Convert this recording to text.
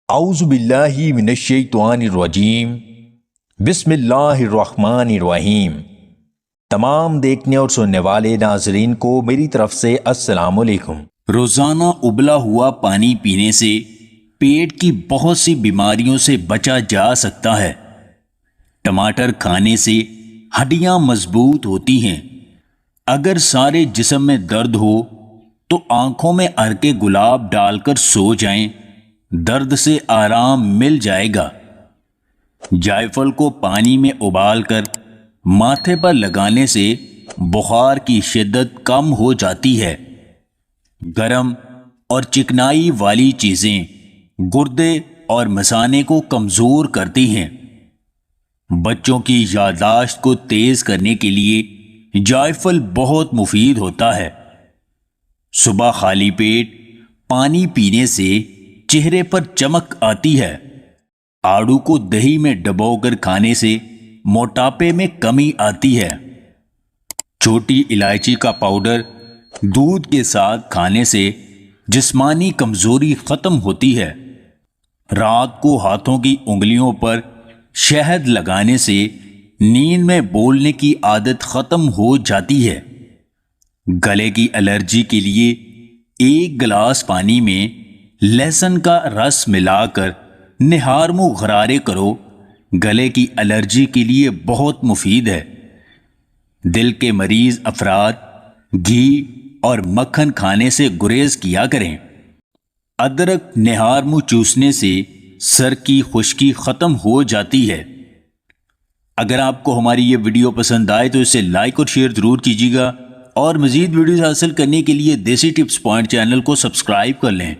اعوذ باللہ من الشیطان الرجیم بسم اللہ الرحمن الرحیم۔ تمام دیکھنے اور سننے والے ناظرین کو میری طرف سے السلام علیکم۔ روزانہ ابلا ہوا پانی پینے سے پیٹ کی بہت سی بیماریوں سے بچا جا سکتا ہے۔ ٹماٹر کھانے سے ہڈیاں مضبوط ہوتی ہیں۔ اگر سارے جسم میں درد ہو تو آنکھوں میں عرق گلاب ڈال کر سو جائیں، درد سے آرام مل جائے گا۔ جائفل کو پانی میں ابال کر ماتھے پر لگانے سے بخار کی شدت کم ہو جاتی ہے۔ گرم اور چکنائی والی چیزیں گردے اور مثانے کو کمزور کرتی ہیں۔ بچوں کی یادداشت کو تیز کرنے کے لیے جائفل بہت مفید ہوتا ہے۔ صبح خالی پیٹ پانی پینے سے چہرے پر چمک آتی ہے۔ آڑو کو دہی میں ڈبو کر کھانے سے موٹاپے میں کمی آتی ہے۔ چھوٹی الائچی کا پاؤڈر دودھ کے ساتھ کھانے سے جسمانی کمزوری ختم ہوتی ہے۔ رات کو ہاتھوں کی انگلیوں پر شہد لگانے سے نیند میں بولنے کی عادت ختم ہو جاتی ہے۔ گلے کی الرجی کے لیے 1 گلاس پانی میں لہسن کا رس ملا کر نہار منہ غرارے کرو، گلے کی الرجی کے لیے بہت مفید ہے۔ دل کے مریض افراد گھی اور مکھن کھانے سے گریز کیا کریں۔ ادرک نہار منہ چوسنے سے سر کی خشکی ختم ہو جاتی ہے۔ اگر آپ کو ہماری یہ ویڈیو پسند آئے تو اسے لائک اور شیئر ضرور کیجیے گا، اور مزید ویڈیوز حاصل کرنے کے لیے دیسی ٹپس پوائنٹ چینل کو سبسکرائب کر لیں۔